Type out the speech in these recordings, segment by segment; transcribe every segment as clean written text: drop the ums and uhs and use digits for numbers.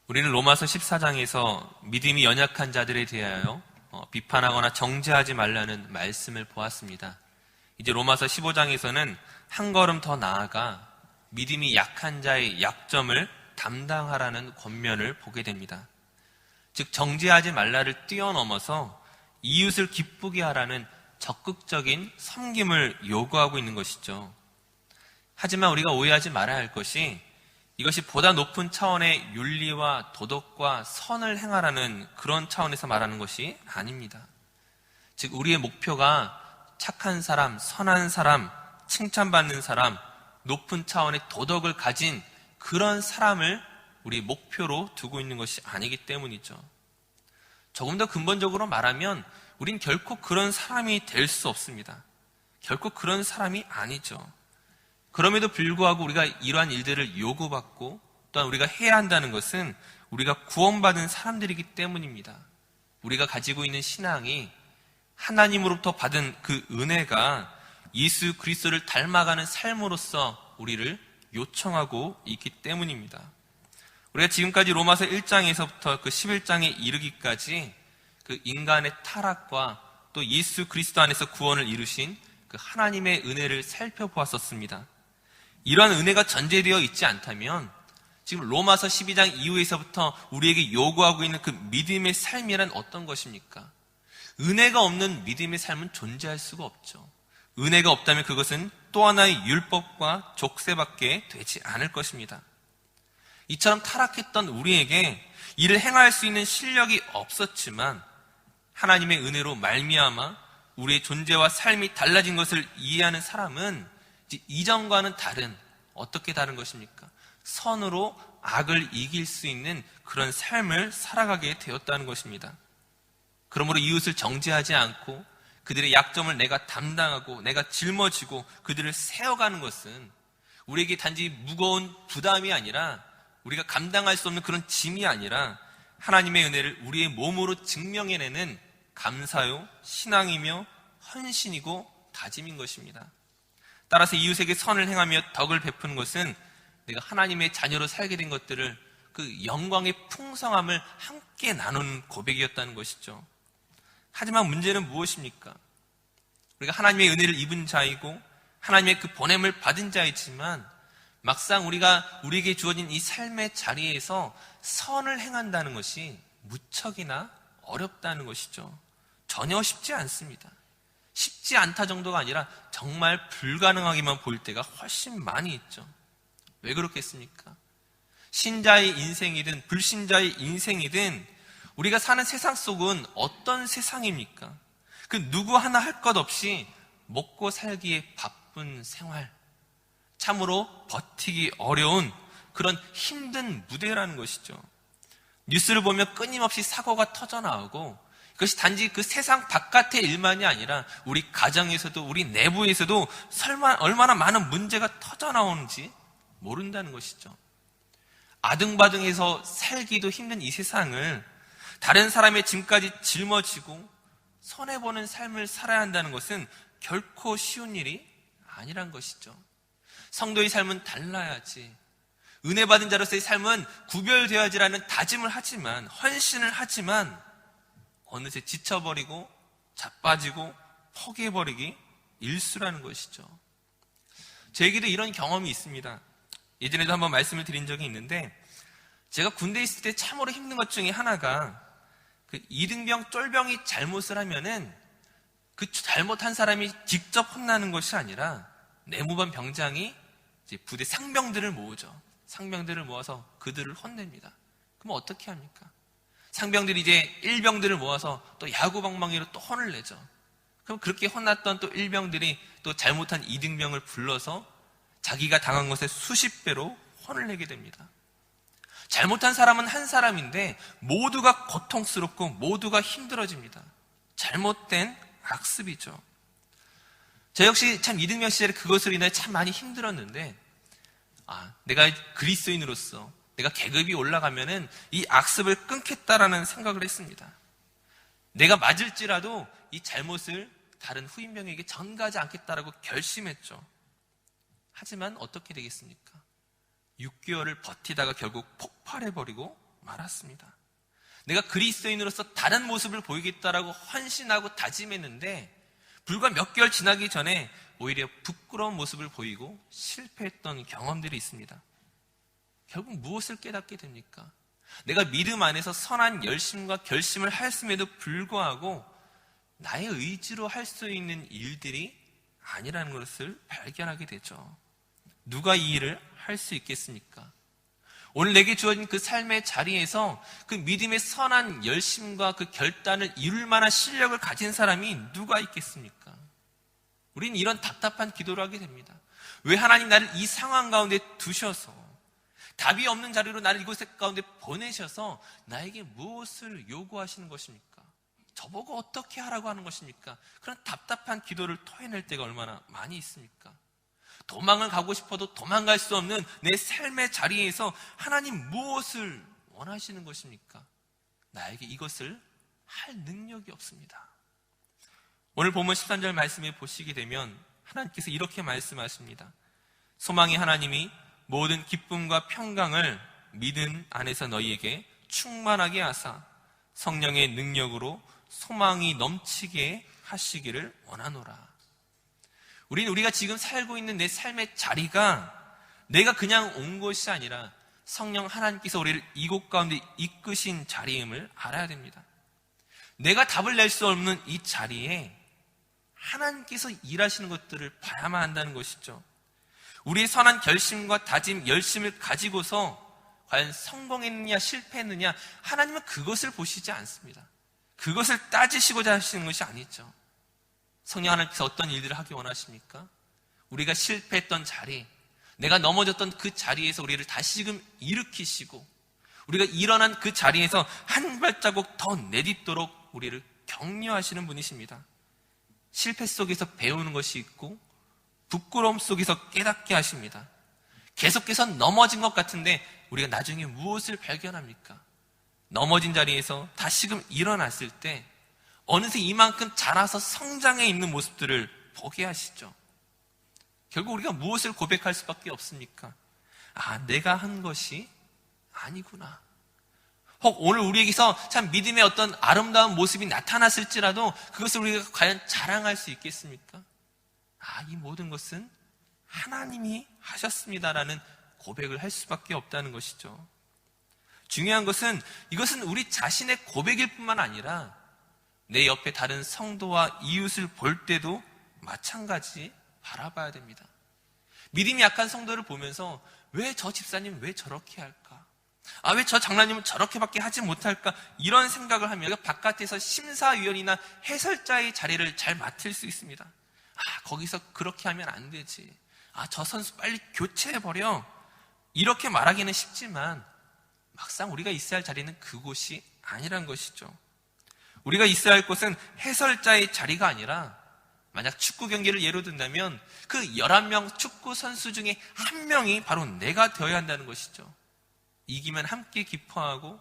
우리는 로마서 14장에서 믿음이 연약한 자들에 대하여 비판하거나 정죄하지 말라는 말씀을 보았습니다. 이제 로마서 15장에서는 한 걸음 더 나아가 믿음이 약한 자의 약점을 담당하라는 권면을 보게 됩니다. 즉 정죄하지 말라를 뛰어넘어서 이웃을 기쁘게 하라는 적극적인 섬김을 요구하고 있는 것이죠. 하지만 우리가 오해하지 말아야 할 것이 이것이 보다 높은 차원의 윤리와 도덕과 선을 행하라는 그런 차원에서 말하는 것이 아닙니다. 즉 우리의 목표가 착한 사람, 선한 사람, 칭찬받는 사람, 높은 차원의 도덕을 가진 그런 사람을 우리 목표로 두고 있는 것이 아니기 때문이죠. 조금 더 근본적으로 말하면 우린 결코 그런 사람이 될 수 없습니다. 결코 그런 사람이 아니죠. 그럼에도 불구하고 우리가 이러한 일들을 요구받고 또한 우리가 해야 한다는 것은 우리가 구원받은 사람들이기 때문입니다. 우리가 가지고 있는 신앙이 하나님으로부터 받은 그 은혜가 예수 그리스도를 닮아가는 삶으로서 우리를 요청하고 있기 때문입니다. 우리가 지금까지 로마서 1장에서부터 그 11장에 이르기까지 그 인간의 타락과 또 예수 그리스도 안에서 구원을 이루신 그 하나님의 은혜를 살펴보았었습니다. 이러한 은혜가 전제되어 있지 않다면 지금 로마서 12장 이후에서부터 우리에게 요구하고 있는 그 믿음의 삶이란 어떤 것입니까? 은혜가 없는 믿음의 삶은 존재할 수가 없죠. 은혜가 없다면 그것은 또 하나의 율법과 족쇄밖에 되지 않을 것입니다. 이처럼 타락했던 우리에게 이를 행할 수 있는 실력이 없었지만 하나님의 은혜로 말미암아 우리의 존재와 삶이 달라진 것을 이해하는 사람은 이전과는 다른, 어떻게 다른 것입니까? 선으로 악을 이길 수 있는 그런 삶을 살아가게 되었다는 것입니다. 그러므로 이웃을 정죄하지 않고 그들의 약점을 내가 담당하고 내가 짊어지고 그들을 세워가는 것은 우리에게 단지 무거운 부담이 아니라 우리가 감당할 수 없는 그런 짐이 아니라 하나님의 은혜를 우리의 몸으로 증명해내는 감사요, 신앙이며 헌신이고 다짐인 것입니다. 따라서 이웃에게 선을 행하며 덕을 베푸는 것은 내가 하나님의 자녀로 살게 된 것들을 그 영광의 풍성함을 함께 나누는 고백이었다는 것이죠. 하지만 문제는 무엇입니까? 우리가 하나님의 은혜를 입은 자이고 하나님의 그 보냄을 받은 자이지만 막상 우리에게 주어진 이 삶의 자리에서 선을 행한다는 것이 무척이나 어렵다는 것이죠. 전혀 쉽지 않습니다. 쉽지 않다 정도가 아니라 정말 불가능하게만 보일 때가 훨씬 많이 있죠. 왜 그렇겠습니까? 신자의 인생이든 불신자의 인생이든 우리가 사는 세상 속은 어떤 세상입니까? 그 누구 하나 할 것 없이 먹고 살기에 바쁜 생활, 참으로 버티기 어려운 그런 힘든 무대라는 것이죠. 뉴스를 보면 끊임없이 사고가 터져나오고 그것이 단지 그 세상 바깥의 일만이 아니라 우리 가정에서도 우리 내부에서도 얼마나 많은 문제가 터져나오는지 모른다는 것이죠. 아등바등해서 살기도 힘든 이 세상을 다른 사람의 짐까지 짊어지고 손해보는 삶을 살아야 한다는 것은 결코 쉬운 일이 아니란 것이죠. 성도의 삶은 달라야지, 은혜 받은 자로서의 삶은 구별되어야지라는 다짐을 하지만, 헌신을 하지만 어느새 지쳐버리고 자빠지고 포기해버리기 일쑤라는 것이죠. 저에게도 이런 경험이 있습니다. 예전에도 한번 말씀을 드린 적이 있는데 제가 군대에 있을 때 참으로 힘든 것 중에 하나가 그 이등병 쫄병이 잘못을 하면은 그 잘못한 사람이 직접 혼나는 것이 아니라 내무반 병장이 이제 부대 상병들을 모으죠. 상병들을 모아서 그들을 혼냅니다. 그럼 어떻게 합니까? 상병들이 이제 일병들을 모아서 또 야구방망이로 또 혼을 내죠. 그럼 그렇게 혼났던 또 일병들이 또 잘못한 이등병을 불러서 자기가 당한 것의 수십 배로 혼을 내게 됩니다. 잘못한 사람은 한 사람인데 모두가 고통스럽고 모두가 힘들어집니다. 잘못된 악습이죠. 저 역시 참 이등병 시절에 그것으로 인해 참 많이 힘들었는데 내가 그리스도인으로서 내가 계급이 올라가면은 이 악습을 끊겠다라는 생각을 했습니다. 내가 맞을지라도 이 잘못을 다른 후임병에게 전가하지 않겠다라고 결심했죠. 하지만 어떻게 되겠습니까? 6개월을 버티다가 결국 폭발해버리고 말았습니다. 내가 그리스도인으로서 다른 모습을 보이겠다라고 헌신하고 다짐했는데 불과 몇 개월 지나기 전에 오히려 부끄러운 모습을 보이고 실패했던 경험들이 있습니다. 결국 무엇을 깨닫게 됩니까? 내가 믿음 안에서 선한 열심과 결심을 하였음에도 불구하고 나의 의지로 할 수 있는 일들이 아니라는 것을 발견하게 되죠. 누가 이 일을 할 수 있겠습니까? 오늘 내게 주어진 그 삶의 자리에서 그 믿음의 선한 열심과 그 결단을 이룰 만한 실력을 가진 사람이 누가 있겠습니까? 우리는 이런 답답한 기도를 하게 됩니다. 왜 하나님 나를 이 상황 가운데 두셔서 답이 없는 자리로 나를 이곳 가운데 보내셔서 나에게 무엇을 요구하시는 것입니까? 저보고 어떻게 하라고 하는 것입니까? 그런 답답한 기도를 토해낼 때가 얼마나 많이 있습니까? 도망을 가고 싶어도 도망갈 수 없는 내 삶의 자리에서 하나님 무엇을 원하시는 것입니까? 나에게 이것을 할 능력이 없습니다. 오늘 본문 13절 말씀에 보시게 되면 하나님께서 이렇게 말씀하십니다. 소망의 하나님이 모든 기쁨과 평강을 믿음 안에서 너희에게 충만하게 하사 성령의 능력으로 소망이 넘치게 하시기를 원하노라. 우리가 지금 살고 있는 내 삶의 자리가 내가 그냥 온 것이 아니라 성령 하나님께서 우리를 이곳 가운데 이끄신 자리임을 알아야 됩니다. 내가 답을 낼 수 없는 이 자리에 하나님께서 일하시는 것들을 봐야만 한다는 것이죠. 우리의 선한 결심과 다짐, 열심을 가지고서 과연 성공했느냐 실패했느냐 하나님은 그것을 보시지 않습니다. 그것을 따지시고자 하시는 것이 아니죠. 성령 하나님께서 어떤 일들을 하기 원하십니까? 우리가 실패했던 자리, 내가 넘어졌던 그 자리에서 우리를 다시금 일으키시고 우리가 일어난 그 자리에서 한 발자국 더 내딛도록 우리를 격려하시는 분이십니다. 실패 속에서 배우는 것이 있고 부끄러움 속에서 깨닫게 하십니다. 계속해서 넘어진 것 같은데 우리가 나중에 무엇을 발견합니까? 넘어진 자리에서 다시금 일어났을 때 어느새 이만큼 자라서 성장해 있는 모습들을 보게 하시죠. 결국 우리가 무엇을 고백할 수밖에 없습니까? 내가 한 것이 아니구나. 혹 오늘 우리에게서 참 믿음의 어떤 아름다운 모습이 나타났을지라도 그것을 우리가 과연 자랑할 수 있겠습니까? 이 모든 것은 하나님이 하셨습니다라는 고백을 할 수밖에 없다는 것이죠. 중요한 것은 이것은 우리 자신의 고백일 뿐만 아니라 내 옆에 다른 성도와 이웃을 볼 때도 마찬가지 바라봐야 됩니다. 믿음이 약한 성도를 보면서 왜 저 집사님 왜 저렇게 할까? 왜 저 장로님은 저렇게밖에 하지 못할까? 이런 생각을 하면 바깥에서 심사위원이나 해설자의 자리를 잘 맡을 수 있습니다. 거기서 그렇게 하면 안 되지. 저 선수 빨리 교체해버려. 이렇게 말하기는 쉽지만 막상 우리가 있어야 할 자리는 그곳이 아니란 것이죠. 우리가 있어야 할 곳은 해설자의 자리가 아니라 만약 축구 경기를 예로 든다면 그 11명 축구 선수 중에 한 명이 바로 내가 되어야 한다는 것이죠. 이기면 함께 기뻐하고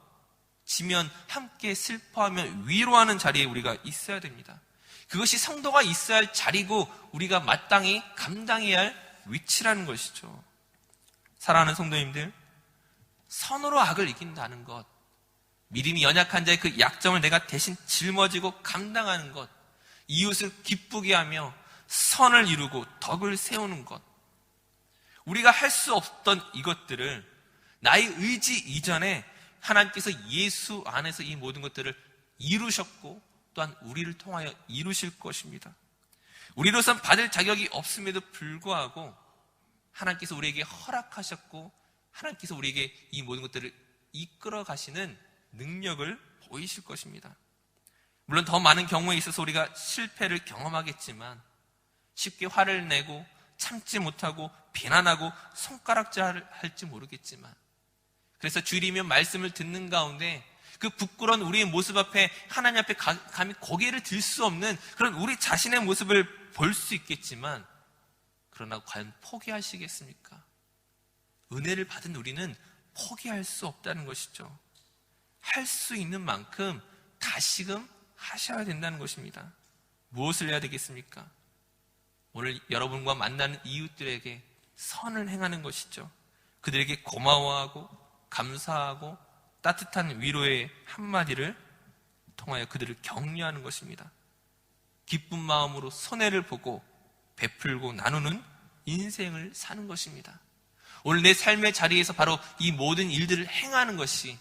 지면 함께 슬퍼하며 위로하는 자리에 우리가 있어야 됩니다. 그것이 성도가 있어야 할 자리고 우리가 마땅히 감당해야 할 위치라는 것이죠. 사랑하는 성도님들, 선으로 악을 이긴다는 것, 믿음이 연약한 자의 그 약점을 내가 대신 짊어지고 감당하는 것, 이웃을 기쁘게 하며 선을 이루고 덕을 세우는 것, 우리가 할 수 없던 이것들을 나의 의지 이전에 하나님께서 예수 안에서 이 모든 것들을 이루셨고 또한 우리를 통하여 이루실 것입니다. 우리로선 받을 자격이 없음에도 불구하고 하나님께서 우리에게 허락하셨고 하나님께서 우리에게 이 모든 것들을 이끌어 가시는 능력을 보이실 것입니다. 물론 더 많은 경우에 있어서 우리가 실패를 경험하겠지만 쉽게 화를 내고 참지 못하고 비난하고 손가락질 할지 모르겠지만 그래서 주일이면 말씀을 듣는 가운데 그 부끄러운 우리의 모습 앞에 하나님 앞에 감히 고개를 들 수 없는 그런 우리 자신의 모습을 볼 수 있겠지만 그러나 과연 포기하시겠습니까? 은혜를 받은 우리는 포기할 수 없다는 것이죠. 할 수 있는 만큼 다시금 하셔야 된다는 것입니다. 무엇을 해야 되겠습니까? 오늘 여러분과 만나는 이웃들에게 선을 행하는 것이죠. 그들에게 고마워하고 감사하고 따뜻한 위로의 한마디를 통하여 그들을 격려하는 것입니다. 기쁜 마음으로 손해를 보고 베풀고 나누는 인생을 사는 것입니다. 오늘 내 삶의 자리에서 바로 이 모든 일들을 행하는 것이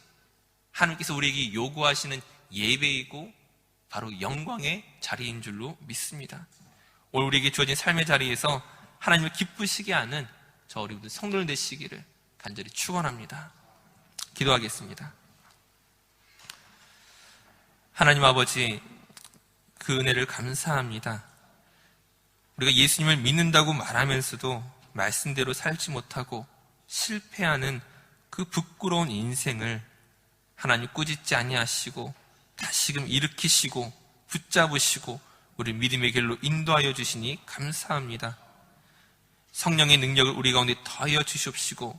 하나님께서 우리에게 요구하시는 예배이고 바로 영광의 자리인 줄로 믿습니다. 오늘 우리에게 주어진 삶의 자리에서 하나님을 기쁘시게 하는 저 우리 모든 성도들 되시기를 간절히 축원합니다. 기도하겠습니다. 하나님 아버지, 그 은혜를 감사합니다. 우리가 예수님을 믿는다고 말하면서도 말씀대로 살지 못하고 실패하는 그 부끄러운 인생을 하나님 꾸짖지 아니하시고 다시금 일으키시고 붙잡으시고 우리 믿음의 길로 인도하여 주시니 감사합니다. 성령의 능력을 우리 가운데 더하여 주시옵시고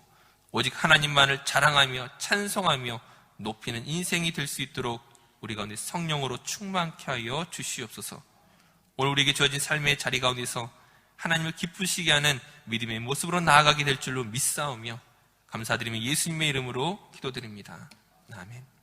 오직 하나님만을 자랑하며 찬송하며 높이는 인생이 될 수 있도록 우리 가운데 성령으로 충만케 하여 주시옵소서. 오늘 우리에게 주어진 삶의 자리 가운데서 하나님을 기쁘시게 하는 믿음의 모습으로 나아가게 될 줄로 믿사오며 감사드리며 예수님의 이름으로 기도드립니다. 아멘.